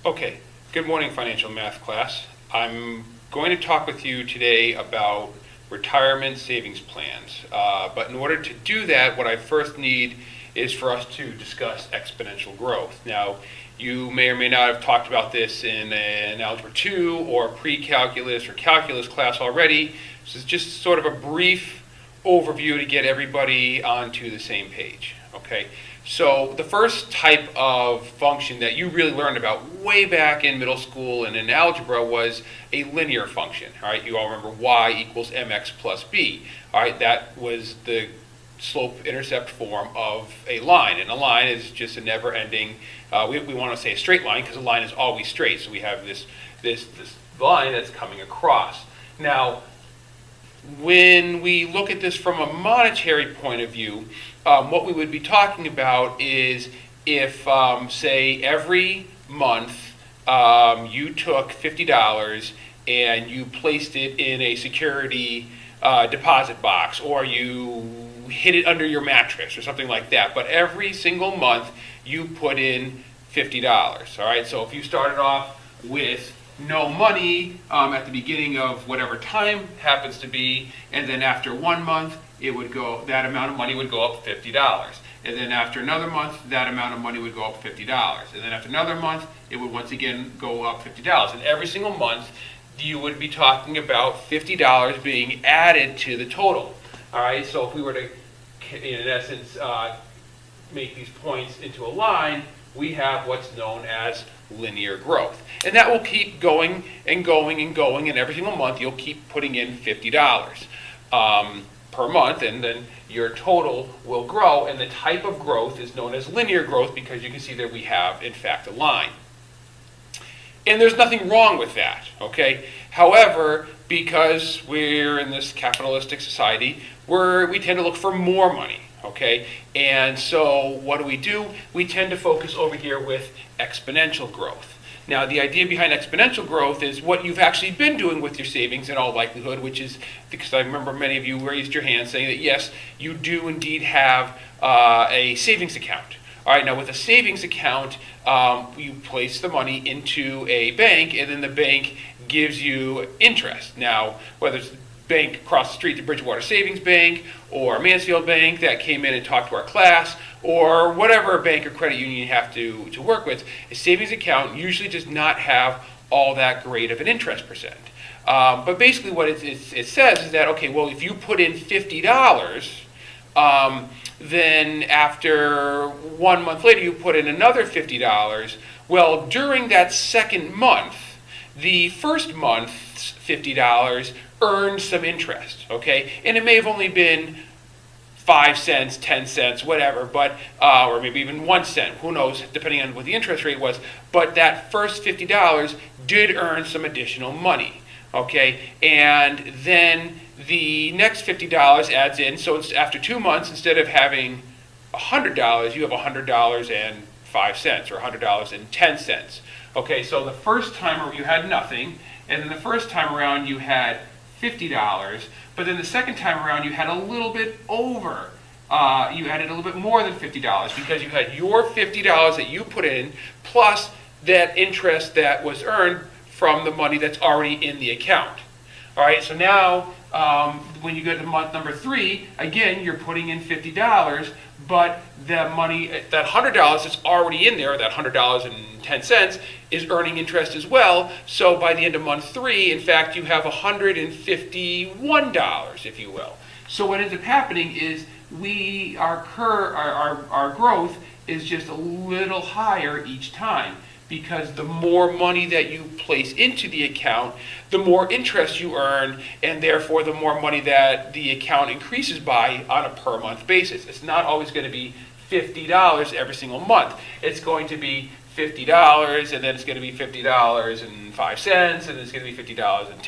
Okay, good morning, financial math class. I'm going to talk with you today about retirement savings plans. But in order to do that, what I first need is for us to discuss exponential growth. Now, you may or may not have talked about this in an Algebra 2 or pre-calculus or calculus class already. This is just sort of a brief overview to get everybody onto the same page, okay? So the first type of function that you really learned about way back in middle school and in algebra was a linear function. All right, you all remember y equals mx plus b. All right, that was the slope-intercept form of a line, and a line is just a never-ending. We want to say a straight line because a line is always straight. So we have this line that's coming across. Now, when we look at this from a monetary point of view, what we would be talking about is if, say, every month you took $50 and you placed it in a security deposit box, or you hid it under your mattress or something like that. But every single month you put in $50. All right, so if you started off with no money at the beginning of whatever time happens to be, and then after 1 month it would go, that amount of money would go up $50, and then after another month that amount of money would go up $50, and then after another month it would once again go up $50, and every single month you would be talking about $50 being added to the total. All right, so if we were to, in essence, make these points into a line, we have what's known as linear growth. And that will keep going and going and going, and every single month you'll keep putting in $50 per month, and then your total will grow, and the type of growth is known as linear growth because you can see that we have, in fact, a line. And there's nothing wrong with that, okay? However, because we're in this capitalistic society, we tend to look for more money. Okay, and so what do? We tend to focus over here with exponential growth. Now, the idea behind exponential growth is what you've actually been doing with your savings in all likelihood, which is, because I remember many of you raised your hand saying that yes, you do indeed have a savings account. All right, now with a savings account, you place the money into a bank, and then the bank gives you interest. Now, whether it's bank across the street, the Bridgewater Savings Bank, or Mansfield Bank that came in and talked to our class, or whatever bank or credit union you have to work with, a savings account usually does not have all that great of an interest percent. But basically what it says is that, okay, well, if you put in $50, then after 1 month later you put in another $50, well, during that second month, the first month's $50 earned some interest, okay? And it may have only been 5 cents, 10 cents, whatever, but or maybe even 1 cent, who knows, depending on what the interest rate was. But that first $50 did earn some additional money, okay? And then the next $50 adds in, so it's after 2 months, instead of having $100, you have $100.05 or $100.10. Okay, so the first time you had nothing, and then the first time around you had $50, but then the second time around you had a little bit over, you added a little bit more than $50 because you had your $50 that you put in plus that interest that was earned from the money that's already in the account. All right, so now when you go to month number 3, again, you're putting in $50, but the money, that $100 that's already in there, that $100.10, is earning interest as well. So by the end of month 3, in fact, you have $151, if you will. So what ends up happening is our growth is just a little higher each time, because the more money that you place into the account, the more interest you earn, and therefore the more money that the account increases by on a per month basis. It's not always going to be $50 every single month. It's going to be $50, and then it's going to be $50.05, and it's going to be $50.10, and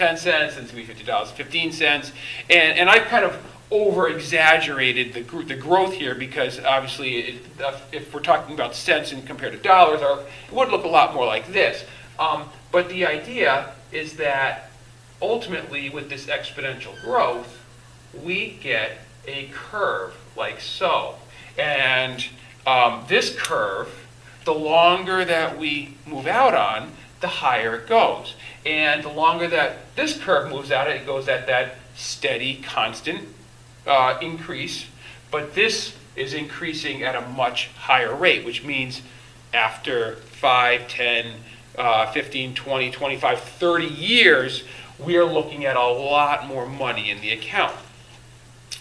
it's going to be $50.15. And I've kind of over-exaggerated the growth here because obviously if we're talking about cents and compared to dollars, it would look a lot more like this. But the idea is that ultimately with this exponential growth, we get a curve like so. And this curve the longer that we move out on, the higher it goes. And the longer that this curve moves out, it goes at that steady, constant increase. But this is increasing at a much higher rate, which means after 5, 10, 15, 20, 25, 30 years, we are looking at a lot more money in the account.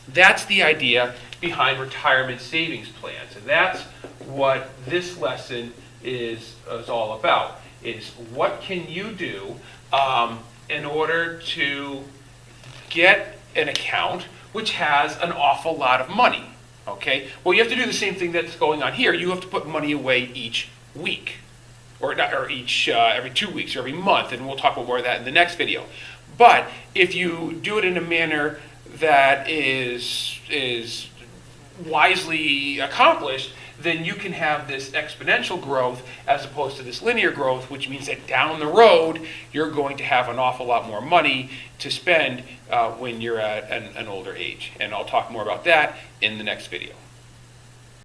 That's the idea behind retirement savings plans. And that's what this lesson is all about, is what can you do in order to get an account which has an awful lot of money. Okay? Well, you have to do the same thing that's going on here. You have to put money away each week, or each every 2 weeks or every month, and we'll talk about more of that in the next video. But if you do it in a manner that is wisely accomplished, then you can have this exponential growth as opposed to this linear growth, which means that down the road, you're going to have an awful lot more money to spend when you're at an older age. And I'll talk more about that in the next video.